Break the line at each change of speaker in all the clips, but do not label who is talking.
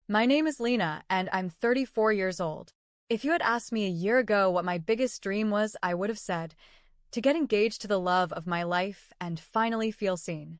My name is Lena, and I'm 34 years old. If you had asked me a year ago what my biggest dream was, I would have said, to get engaged to the love of my life and finally feel seen.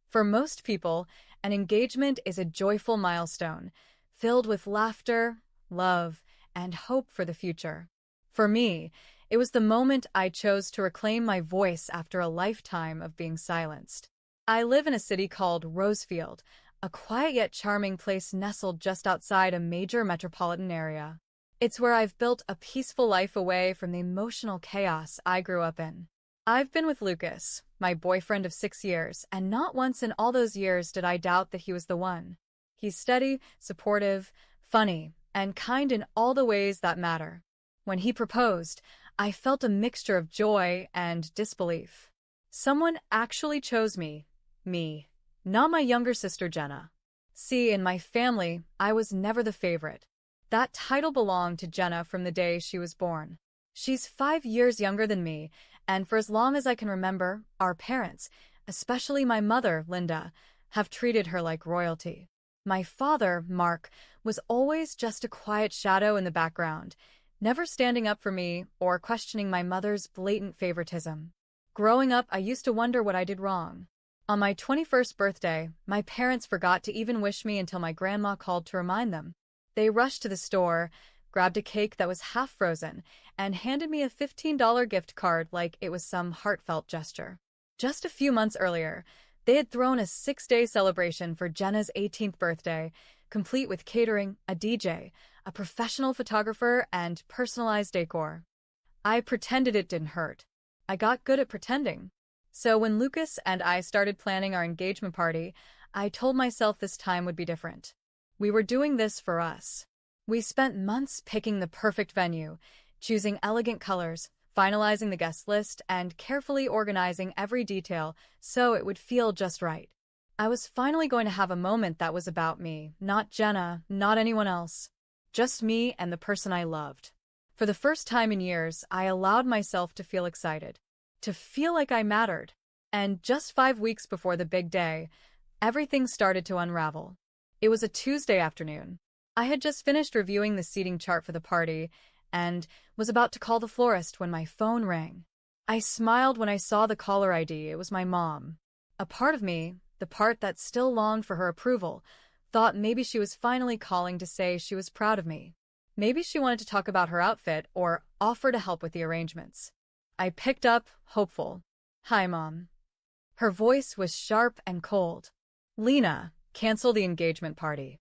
For most people, an engagement is a joyful milestone, filled with laughter, love, and hope for the future. For me, it was the moment I chose to reclaim my voice after a lifetime of being silenced. I live in a city called Rosefield, a quiet yet charming place nestled just outside a major metropolitan area. It's where I've built a peaceful life away from the emotional chaos I grew up in. I've been with Lucas, my boyfriend of 6 years, and not once in all those years did I doubt that he was the one. He's steady, supportive, funny, and kind in all the ways that matter. When he proposed, I felt a mixture of joy and disbelief. Someone actually chose me, not my younger sister Jenna. See, in my family, I was never the favorite. That title belonged to Jenna from the day she was born. She's 5 years younger than me, and for as long as I can remember, our parents, especially my mother, Linda, have treated her like royalty. My father, Mark, was always just a quiet shadow in the background, never standing up for me or questioning my mother's blatant favoritism. Growing up, I used to wonder what I did wrong. On my 21st birthday, my parents forgot to even wish me until my grandma called to remind them. They rushed to the store, grabbed a cake that was half frozen, and handed me a $15 gift card like it was some heartfelt gesture. Just a few months earlier, they had thrown a 6-day celebration for Jenna's 18th birthday, complete with catering, a DJ, a professional photographer, and personalized decor. I pretended it didn't hurt. I got good at pretending. So when Lucas and I started planning our engagement party, I told myself this time would be different. We were doing this for us. We spent months picking the perfect venue, choosing elegant colors, finalizing the guest list, and carefully organizing every detail so it would feel just right. I was finally going to have a moment that was about me, not Jenna, not anyone else. Just me and the person I loved. For the first time in years, I allowed myself to feel excited, to feel like I mattered. And just 5 weeks before the big day, everything started to unravel. It was a Tuesday afternoon. I had just finished reviewing the seating chart for the party and was about to call the florist when my phone rang. I smiled when I saw the caller ID. It was my mom. A part of me, the part that still longed for her approval, thought maybe she was finally calling to say she was proud of me. Maybe she wanted to talk about her outfit or offer to help with the arrangements. I picked up, hopeful. "Hi, Mom." Her voice was sharp and cold. "Lena, cancel the engagement party."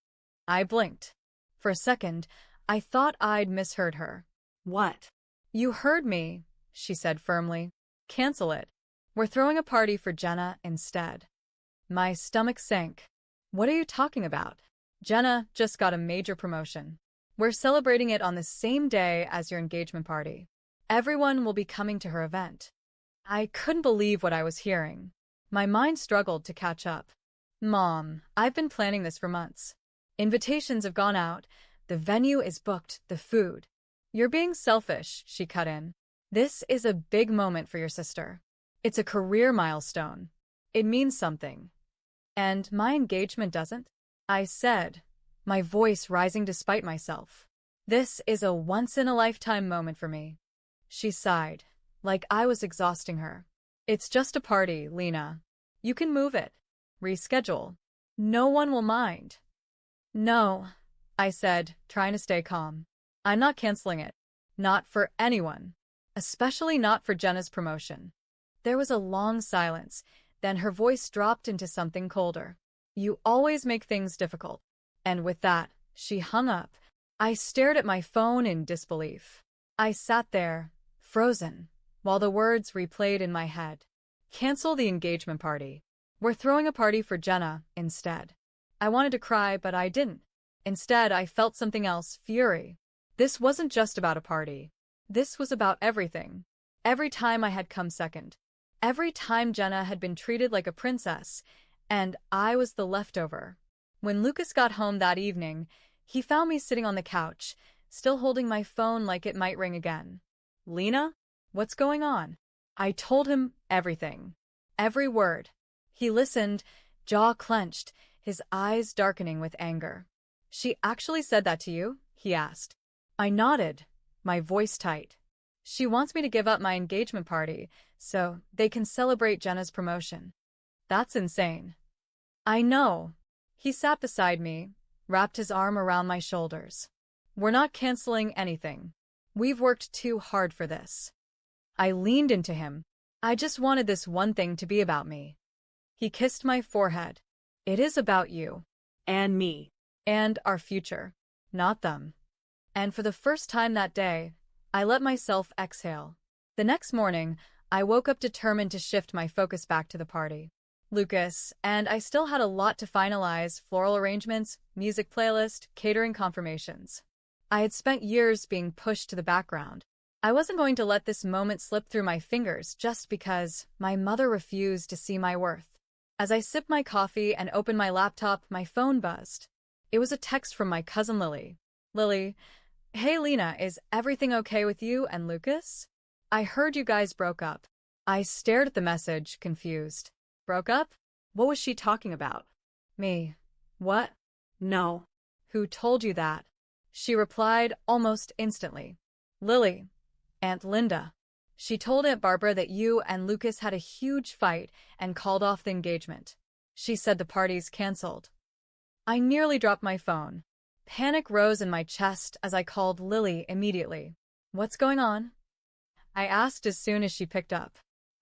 I blinked. For a second, I thought I'd misheard her.
What?
"You heard me," she said firmly. "Cancel it. We're throwing a party for Jenna instead." My stomach sank. "What are you talking about? Jenna just got a major promotion. We're celebrating it on the same day as your engagement party. Everyone will be coming to her event." I couldn't believe what I was hearing. My mind struggled to catch up. "Mom, I've been planning this for months. Invitations have gone out, the venue is booked, the food." "You're being selfish," she cut in. "This is a big moment for your sister. It's a career milestone. It means something. And my engagement doesn't?" I said, my voice rising despite myself. "This is a once-in-a-lifetime moment for me." She sighed, like I was exhausting her. "It's just a party, Lena. You can move it. Reschedule. No one will mind." "No," I said, trying to stay calm. "I'm not canceling it. Not for anyone. Especially not for Jenna's promotion." There was a long silence, then her voice dropped into something colder. "You always make things difficult." And with that, she hung up. I stared at my phone in disbelief. I sat there, frozen, while the words replayed in my head. "Cancel the engagement party. We're throwing a party for Jenna instead." I wanted to cry, but I didn't. Instead, I felt something else, fury. This wasn't just about a party. This was about everything. Every time I had come second. Every time Jenna had been treated like a princess, and I was the leftover. When Lucas got home that evening, he found me sitting on the couch, still holding my phone like it might ring again. "Lena? What's going on?" I told him everything. Every word. He listened, jaw clenched, his eyes darkening with anger. She actually said that to you? He asked. I nodded, my voice tight. She wants me to give up my engagement party so they can celebrate Jenna's promotion. That's insane. I know. He sat beside me, wrapped his arm around my shoulders. We're not canceling anything. We've worked too hard for this. I leaned into him. I just wanted this one thing to be about me. He kissed my forehead. It is about you.
And me.
And our future. Not them. And for the first time that day, I let myself exhale. The next morning, I woke up determined to shift my focus back to the party. Lucas, and I still had a lot to finalize: floral arrangements, music playlist, catering confirmations. I had spent years being pushed to the background. I wasn't going to let this moment slip through my fingers just because my mother refused to see my worth. As I sipped my coffee and opened my laptop, my phone buzzed. It was a text from my cousin Lily. Lily, hey Lena, is everything okay with you and Lucas? I heard you guys broke up. I stared at the message, confused. Broke up?
What was she talking about?
Me. What?
No.
Who told you that? She replied almost instantly. Lily. Aunt Linda. She told Aunt Barbara that you and Lucas had a huge fight and called off the engagement. She said the party's canceled. I nearly dropped my phone. Panic rose in my chest as I called Lily immediately. What's going on? I asked as soon as she picked up.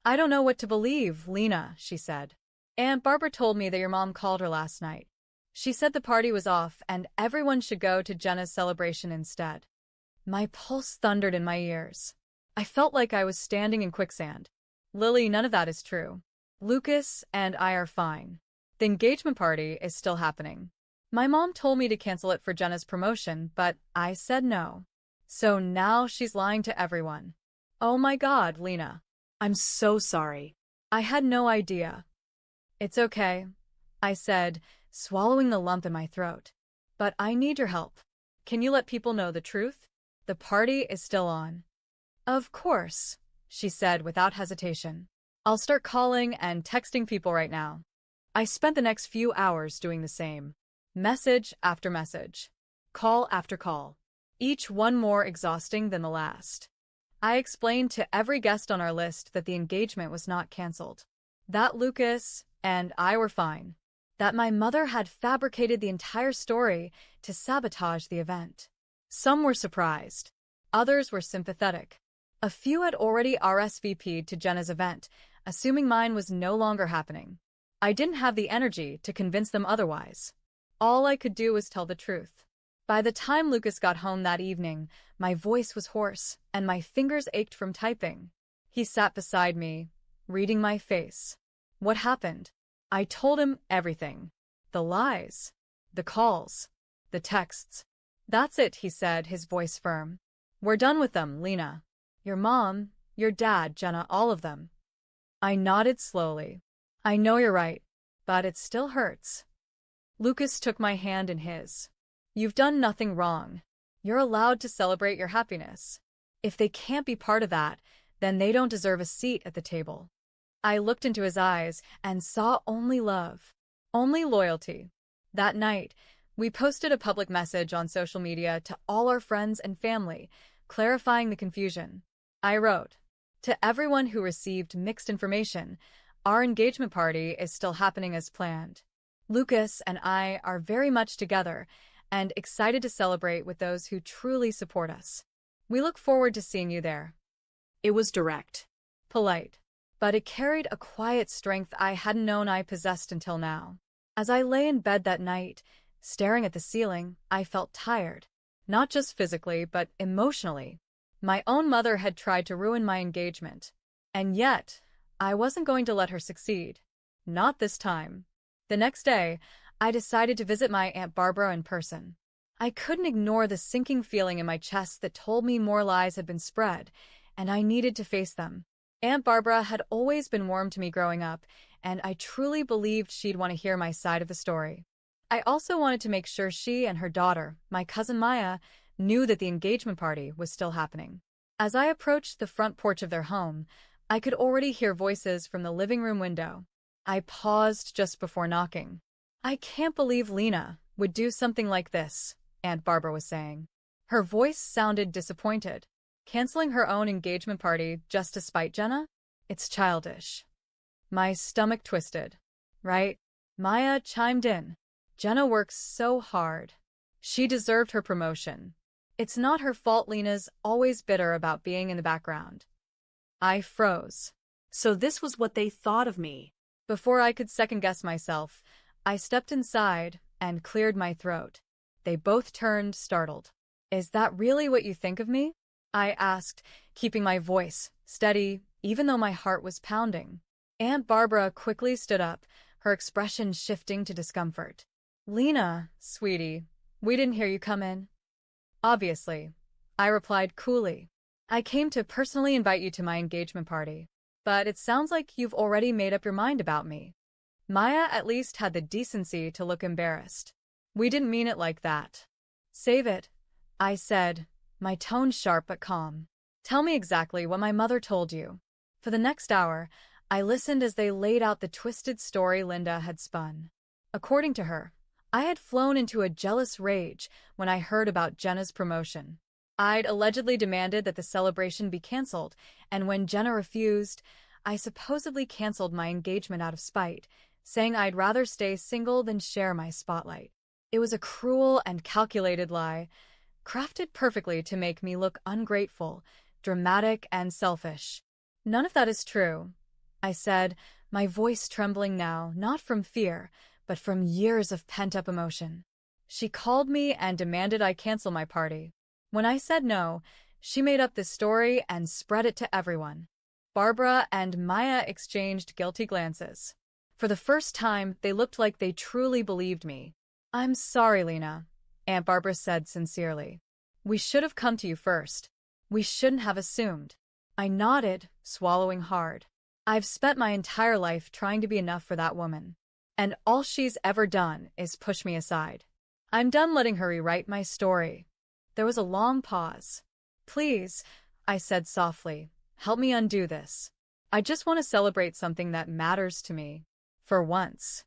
I don't know what to believe, Lena, she said. Aunt Barbara told me that your mom called her last night. She said the party was off and everyone should go to Jenna's celebration instead. My pulse thundered in my ears. I felt like I was standing in quicksand. Lily, none of that is true. Lucas and I are fine. The engagement party is still happening. My mom told me to cancel it for Jenna's promotion, but I said no. So now she's lying to everyone. Oh my God, Lena.
I'm so sorry.
I had no idea. It's okay, I said, swallowing the lump in my throat. But I need your help. Can you let people know the truth? The party is still on. Of course, she said without hesitation. I'll start calling and texting people right now. I spent the next few hours doing the same. Message after message. Call after call. Each one more exhausting than the last. I explained to every guest on our list that the engagement was not canceled. That Lucas and I were fine. That my mother had fabricated the entire story to sabotage the event. Some were surprised. Others were sympathetic. A few had already RSVP'd to Jenna's event, assuming mine was no longer happening. I didn't have the energy to convince them otherwise. All I could do was tell the truth. By the time Lucas got home that evening, my voice was hoarse and my fingers ached from typing. He sat beside me, reading my face. What happened? I told him everything. The lies. The calls. The texts. That's it, he said, his voice firm. We're done with them, Lena. Your mom, your dad, Jenna, all of them. I nodded slowly. I know you're right, but it still hurts. Lucas took my hand in his. You've done nothing wrong. You're allowed to celebrate your happiness. If they can't be part of that, then they don't deserve a seat at the table. I looked into his eyes and saw only love, only loyalty. That night, we posted a public message on social media to all our friends and family, clarifying the confusion. I wrote, to everyone who received mixed information, our engagement party is still happening as planned. Lucas and I are very much together and excited to celebrate with those who truly support us. We look forward to seeing you there.
It was direct.
Polite. But it carried a quiet strength I hadn't known I possessed until now. As I lay in bed that night, staring at the ceiling, I felt tired. Not just physically, but emotionally. My own mother had tried to ruin my engagement. And yet, I wasn't going to let her succeed. Not this time. The next day, I decided to visit my Aunt Barbara in person. I couldn't ignore the sinking feeling in my chest that told me more lies had been spread, and I needed to face them. Aunt Barbara had always been warm to me growing up, and I truly believed she'd want to hear my side of the story. I also wanted to make sure she and her daughter, my cousin Maya, knew that the engagement party was still happening. As I approached the front porch of their home, I could already hear voices from the living room window. I paused just before knocking. I can't believe Lena, would do something like this, Aunt Barbara was saying. Her voice sounded disappointed. Canceling her own engagement party just to spite Jenna? It's childish. My stomach twisted. Right? Maya chimed in. Jenna works so hard. She deserved her promotion. It's not her fault Lena's always bitter about being in the background. I froze.
So this was what they thought of me.
Before I could second-guess myself, I stepped inside and cleared my throat. They both turned, startled. Is that really what you think of me? I asked, keeping my voice steady, even though my heart was pounding. Aunt Barbara quickly stood up, her expression shifting to discomfort. Lena, sweetie, we didn't hear you come in. Obviously, I replied coolly. I came to personally invite you to my engagement party, but it sounds like you've already made up your mind about me. Maya at least had the decency to look embarrassed. We didn't mean it like that. Save it, I said, my tone sharp but calm. Tell me exactly what my mother told you. For the next hour, I listened as they laid out the twisted story Linda had spun. According to her, I had flown into a jealous rage when I heard about Jenna's promotion. I'd allegedly demanded that the celebration be canceled, and when Jenna refused, I supposedly canceled my engagement out of spite, saying I'd rather stay single than share my spotlight. It was a cruel and calculated lie, crafted perfectly to make me look ungrateful, dramatic, and selfish. None of that is true, I said, my voice trembling now, not from fear, but from years of pent-up emotion. She called me and demanded I cancel my party. When I said no, she made up this story and spread it to everyone. Barbara and Maya exchanged guilty glances. For the first time, they looked like they truly believed me. I'm sorry, Lena, Aunt Barbara said sincerely. We should have come to you first. We shouldn't have assumed. I nodded, swallowing hard. I've spent my entire life trying to be enough for that woman, and all she's ever done is push me aside. I'm done letting her rewrite my story. There was a long pause. Please, I said softly, help me undo this. I just want to celebrate something that matters to me. For once.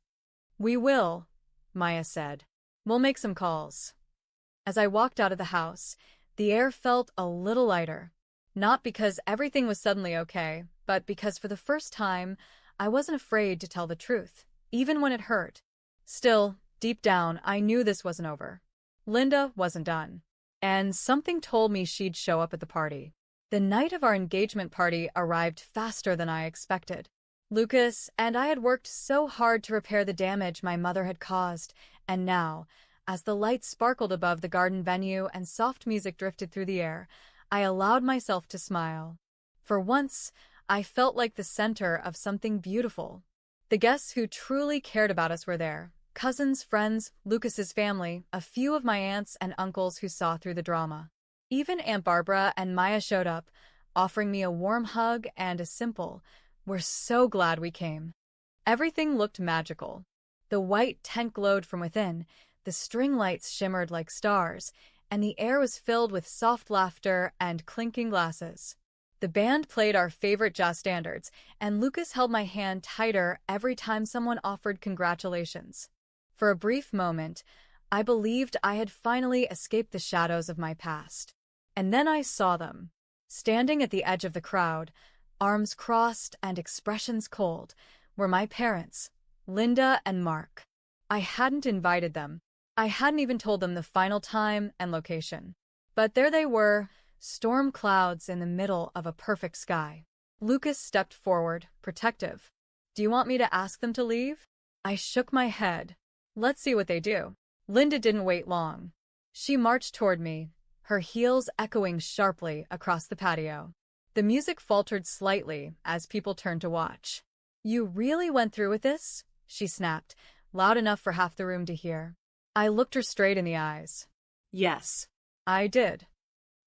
We will, Maya said. We'll make some calls. As I walked out of the house, the air felt a little lighter. Not because everything was suddenly okay, but because for the first time, I wasn't afraid to tell the truth, even when it hurt. Still, deep down, I knew this wasn't over. Linda wasn't done. And something told me she'd show up at the party. The night of our engagement party arrived faster than I expected. Lucas and I had worked so hard to repair the damage my mother had caused, and now, as the lights sparkled above the garden venue and soft music drifted through the air, I allowed myself to smile. For once, I felt like the center of something beautiful. The guests who truly cared about us were there. Cousins, friends, Lucas's family, a few of my aunts and uncles who saw through the drama. Even Aunt Barbara and Maya showed up, offering me a warm hug and a simple, "We're so glad we came." Everything looked magical. The white tent glowed from within, the string lights shimmered like stars, and the air was filled with soft laughter and clinking glasses. The band played our favorite jazz standards, and Lucas held my hand tighter every time someone offered congratulations. For a brief moment, I believed I had finally escaped the shadows of my past. And then I saw them. Standing at the edge of the crowd, arms crossed and expressions cold, were my parents, Linda and Mark. I hadn't invited them. I hadn't even told them the final time and location. But there they were, storm clouds in the middle of a perfect sky. Lucas stepped forward, protective. "Do you want me to ask them to leave?" I shook my head. "Let's see what they do." Linda didn't wait long. She marched toward me, her heels echoing sharply across the patio. The music faltered slightly as people turned to watch. "You really went through with this?" she snapped, loud enough for half the room to hear. I looked her straight in the eyes.
Yes.
I did.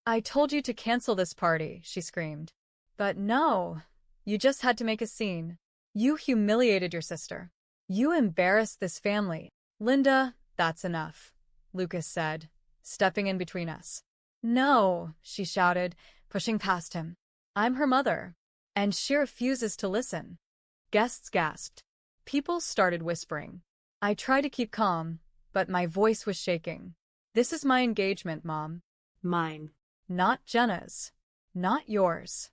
"I told you to cancel this party," she screamed. "But no, you just had to make a scene. You humiliated your sister. You embarrassed this family." "Linda, that's enough," Lucas said, stepping in between us. "No," she shouted, pushing past him. "I'm her mother, and she refuses to listen." Guests gasped. People started whispering. I tried to keep calm, but my voice was shaking. "This is my engagement, Mom.
Mine.
Not Jenna's. Not yours."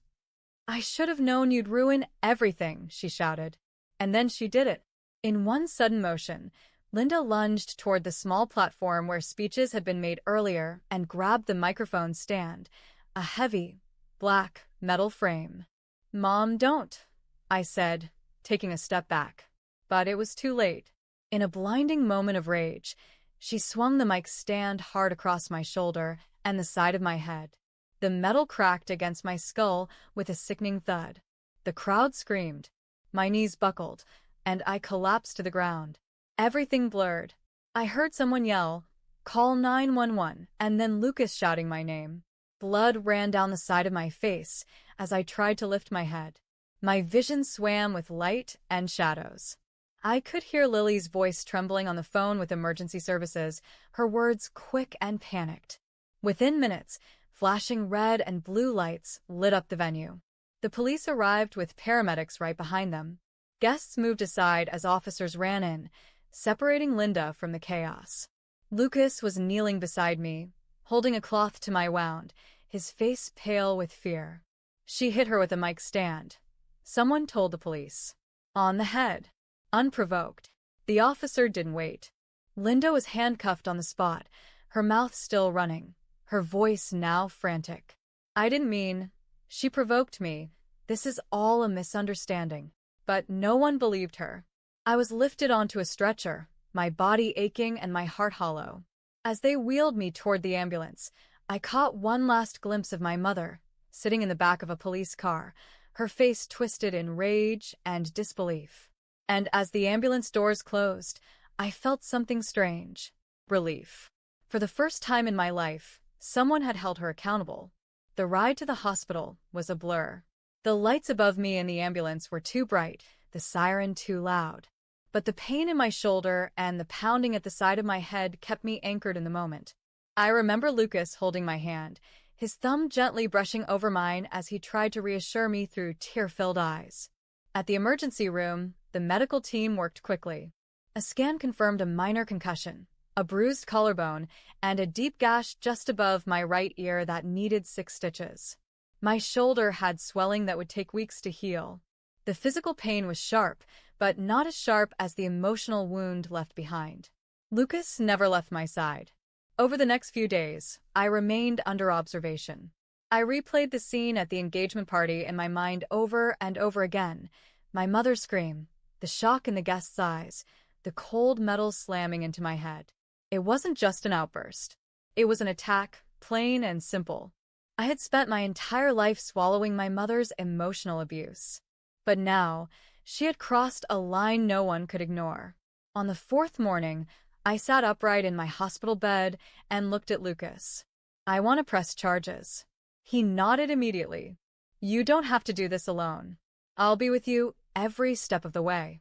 "I should have known you'd ruin everything," she shouted. And then she did it. In one sudden motion, Linda lunged toward the small platform where speeches had been made earlier and grabbed the microphone stand, a heavy, black, metal frame. "Mom, don't," I said, taking a step back. But it was too late. In a blinding moment of rage, she swung the mic stand hard across my shoulder and the side of my head. The metal cracked against my skull with a sickening thud. The crowd screamed. My knees buckled, and I collapsed to the ground. Everything blurred. I heard someone yell, "Call 911," and then Lucas shouting my name. Blood ran down the side of my face as I tried to lift my head. My vision swam with light and shadows. I could hear Lily's voice trembling on the phone with emergency services, her words quick and panicked. Within minutes, flashing red and blue lights lit up the venue. The police arrived with paramedics right behind them. Guests moved aside as officers ran in, separating Linda from the chaos. Lucas was kneeling beside me, holding a cloth to my wound, his face pale with fear. "She hit her with a mic stand," someone told the police. "On the head." Unprovoked. The officer didn't wait. Linda was handcuffed on the spot, her mouth still running, her voice now frantic. "I didn't mean. She provoked me. This is all a misunderstanding." But no one believed her. I was lifted onto a stretcher, my body aching and my heart hollow. As they wheeled me toward the ambulance, I caught one last glimpse of my mother, sitting in the back of a police car, her face twisted in rage and disbelief. And as the ambulance doors closed, I felt something strange. Relief. For the first time in my life, someone had held her accountable. The ride to the hospital was a blur. The lights above me in the ambulance were too bright, the siren too loud. But the pain in my shoulder and the pounding at the side of my head kept me anchored in the moment. I remember Lucas holding my hand, his thumb gently brushing over mine as he tried to reassure me through tear-filled eyes. At the emergency room, the medical team worked quickly. A scan confirmed a minor concussion, a bruised collarbone, and a deep gash just above my right ear that needed 6 stitches. My shoulder had swelling that would take weeks to heal. The physical pain was sharp, but not as sharp as the emotional wound left behind. Lucas never left my side. Over the next few days, I remained under observation. I replayed the scene at the engagement party in my mind over and over again. My mother's scream, the shock in the guests' eyes, the cold metal slamming into my head. It wasn't just an outburst. It was an attack, plain and simple. I had spent my entire life swallowing my mother's emotional abuse. But now, she had crossed a line no one could ignore. On the 4th morning, I sat upright in my hospital bed and looked at Lucas. "I want to press charges." He nodded immediately. "You don't have to do this alone. I'll be with you every step of the way."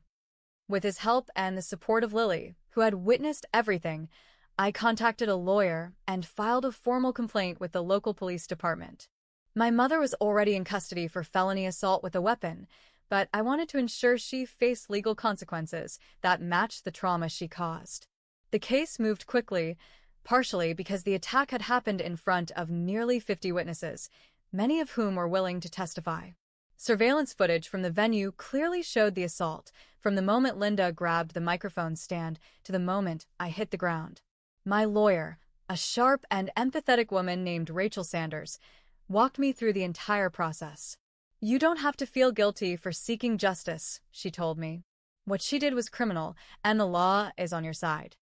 With his help and the support of Lily, who had witnessed everything, I contacted a lawyer and filed a formal complaint with the local police department. My mother was already in custody for felony assault with a weapon, but I wanted to ensure she faced legal consequences that matched the trauma she caused. The case moved quickly, partially because the attack had happened in front of nearly 50 witnesses, many of whom were willing to testify. Surveillance footage from the venue clearly showed the assault, from the moment Linda grabbed the microphone stand to the moment I hit the ground. My lawyer, a sharp and empathetic woman named Rachel Sanders, walked me through the entire process. "You don't have to feel guilty for seeking justice," she told me. "What she did was criminal, and the law is on your side."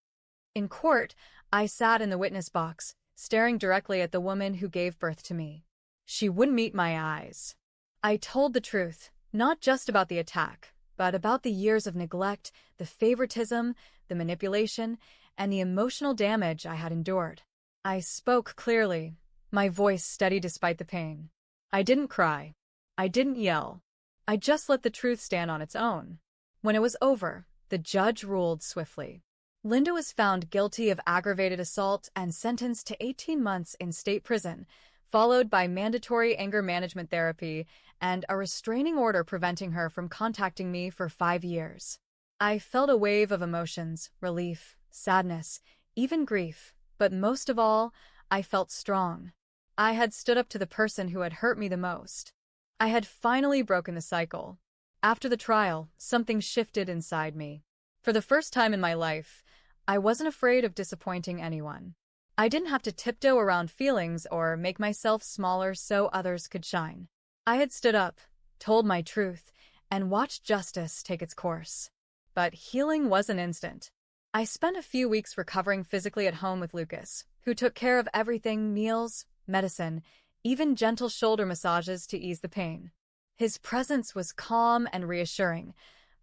In court, I sat in the witness box, staring directly at the woman who gave birth to me. She wouldn't meet my eyes. I told the truth, not just about the attack, but about the years of neglect, the favoritism, the manipulation, and the emotional damage I had endured. I spoke clearly, my voice steady despite the pain. I didn't cry. I didn't yell. I just let the truth stand on its own. When it was over, the judge ruled swiftly. Linda was found guilty of aggravated assault and sentenced to 18 months in state prison, followed by mandatory anger management therapy and a restraining order preventing her from contacting me for 5 years. I felt a wave of emotions, relief, sadness, even grief, but most of all, I felt strong. I had stood up to the person who had hurt me the most. I had finally broken the cycle. After the trial, something shifted inside me. For the first time in my life, I wasn't afraid of disappointing anyone. I didn't have to tiptoe around feelings or make myself smaller so others could shine. I had stood up, told my truth, and watched justice take its course. But healing wasn't instant. I spent a few weeks recovering physically at home with Lucas, who took care of everything: meals, medicine, even gentle shoulder massages to ease the pain. His presence was calm and reassuring,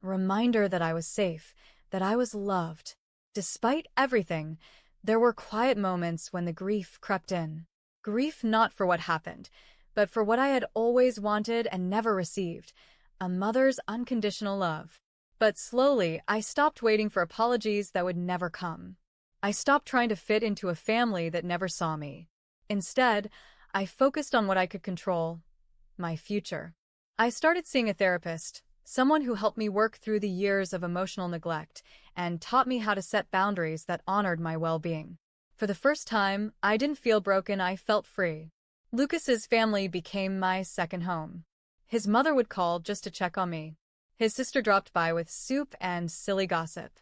a reminder that I was safe, that I was loved. Despite everything, there were quiet moments when the grief crept in. Grief not for what happened, but for what I had always wanted and never received: a mother's unconditional love. But slowly, I stopped waiting for apologies that would never come. I stopped trying to fit into a family that never saw me. Instead, I focused on what I could control: my future. I started seeing a therapist, someone who helped me work through the years of emotional neglect and taught me how to set boundaries that honored my well-being. For the first time, I didn't feel broken, I felt free. Lucas's family became my second home. His mother would call just to check on me. His sister dropped by with soup and silly gossip.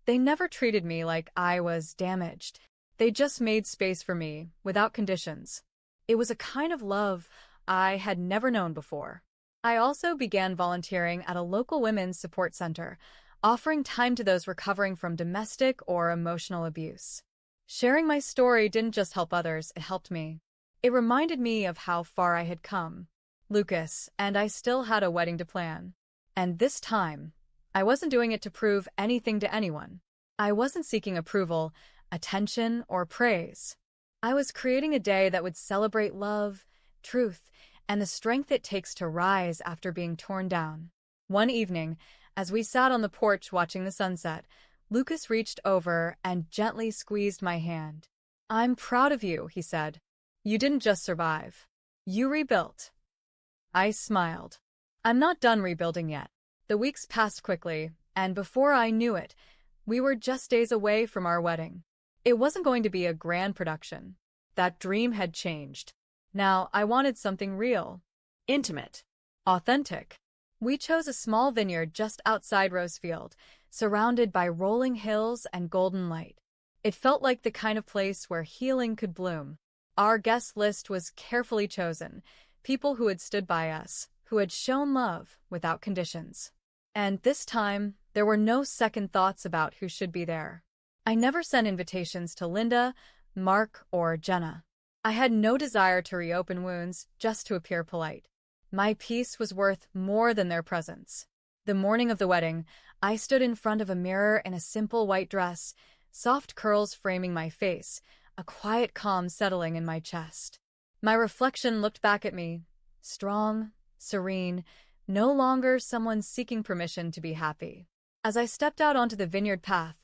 They never treated me like I was damaged. They just made space for me, without conditions. It was a kind of love I had never known before. I also began volunteering at a local women's support center, offering time to those recovering from domestic or emotional abuse. Sharing my story didn't just help others, it helped me. It reminded me of how far I had come. Lucas and I still had a wedding to plan. And this time, I wasn't doing it to prove anything to anyone. I wasn't seeking approval, attention, or praise. I was creating a day that would celebrate love, truth, and the strength it takes to rise after being torn down. One evening, as we sat on the porch watching the sunset, Lucas reached over and gently squeezed my hand. "I'm proud of you," he said. "You didn't just survive. You rebuilt." I smiled. I'm not done rebuilding yet. The weeks passed quickly, and before I knew it, we were just days away from our wedding. It wasn't going to be a grand production. That dream had changed. Now I wanted something real,
Intimate.
authentic. We chose a small vineyard just outside Rosefield, surrounded by rolling hills and golden light. It felt like the kind of place where healing could bloom. Our guest list was carefully chosen, people who had stood by us, who had shown love without conditions. And this time, there were no second thoughts about who should be there. I never sent invitations to Linda, Mark, or Jenna. I had no desire to reopen wounds just to appear polite. My peace was worth more than their presence. The morning of the wedding, I stood in front of a mirror in a simple white dress, soft curls framing my face, a quiet calm settling in my chest. My reflection looked back at me, strong, serene, no longer someone seeking permission to be happy. As I stepped out onto the vineyard path,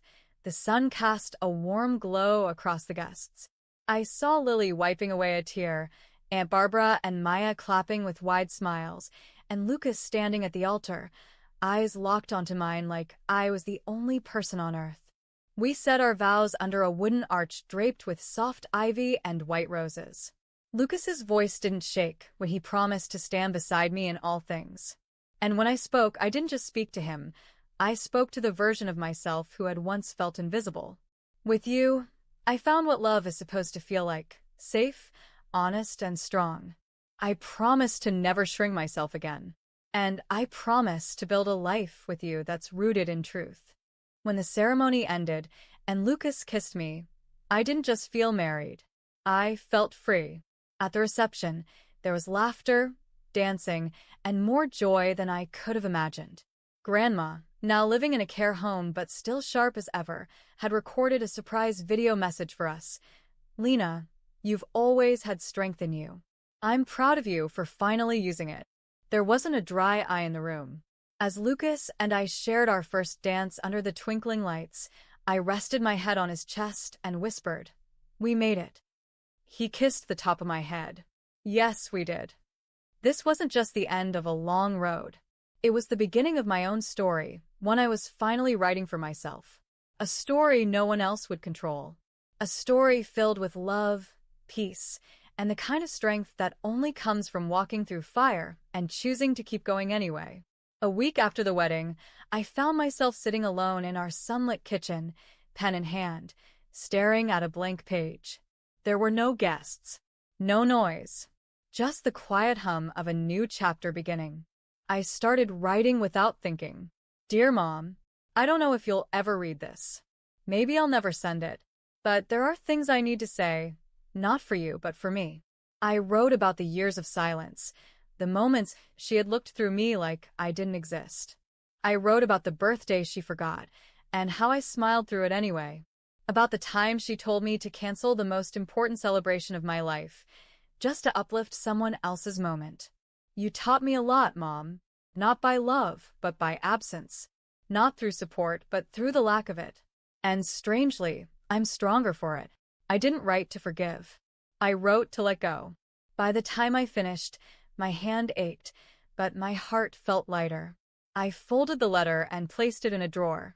the sun cast a warm glow across the guests. I saw Lily wiping away a tear, Aunt Barbara and Maya clapping with wide smiles, and Lucas standing at the altar, eyes locked onto mine like I was the only person on earth. We said our vows under a wooden arch draped with soft ivy and white roses. Lucas's voice didn't shake when he promised to stand beside me in all things. And when I spoke, I didn't just speak to him. I spoke to the version of myself who had once felt invisible. With you, I found what love is supposed to feel like: safe, honest, and strong. I promise to never shrink myself again. And I promise to build a life with you that's rooted in truth. When the ceremony ended and Lucas kissed me, I didn't just feel married. I felt free. At the reception, there was laughter, dancing, and more joy than I could have imagined. Grandma, now living in a care home but still sharp as ever, had recorded a surprise video message for us. "Lena, you've always had strength in you. I'm proud of you for finally using it." There wasn't a dry eye in the room. As Lucas and I shared our first dance under the twinkling lights, I rested my head on his chest and whispered, "We made it." He kissed the top of my head. Yes, we did. This wasn't just the end of a long road. It was the beginning of my own story, one I was finally writing for myself. A story no one else would control. A story filled with love, peace, and the kind of strength that only comes from walking through fire and choosing to keep going anyway. A week after the wedding, I found myself sitting alone in our sunlit kitchen, pen in hand, staring at a blank page. There were no guests, no noise, just the quiet hum of a new chapter beginning. I started writing without thinking. Dear Mom, I don't know if you'll ever read this. Maybe I'll never send it. But there are things I need to say, not for you, but for me. I wrote about the years of silence, the moments she had looked through me like I didn't exist. I wrote about the birthday she forgot, and how I smiled through it anyway. About the time she told me to cancel the most important celebration of my life, just to uplift someone else's moment. You taught me a lot, Mom. Not by love, but by absence. Not through support, but through the lack of it. And strangely, I'm stronger for it. I didn't write to forgive. I wrote to let go. By the time I finished, my hand ached, but my heart felt lighter. I folded the letter and placed it in a drawer.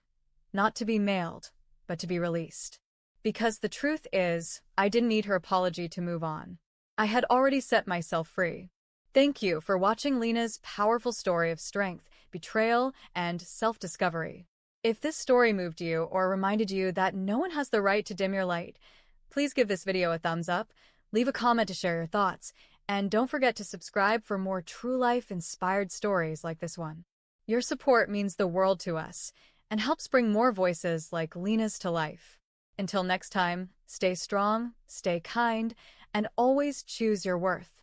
Not to be mailed, but to be released. Because the truth is, I didn't need her apology to move on. I had already set myself free. Thank you for watching Lena's powerful story of strength, betrayal, and self-discovery. If this story moved you or reminded you that no one has the right to dim your light, please give this video a thumbs up, leave a comment to share your thoughts, and don't forget to subscribe for more true-life inspired stories like this one. Your support means the world to us and helps bring more voices like Lena's to life. Until next time, stay strong, stay kind, and always choose your worth.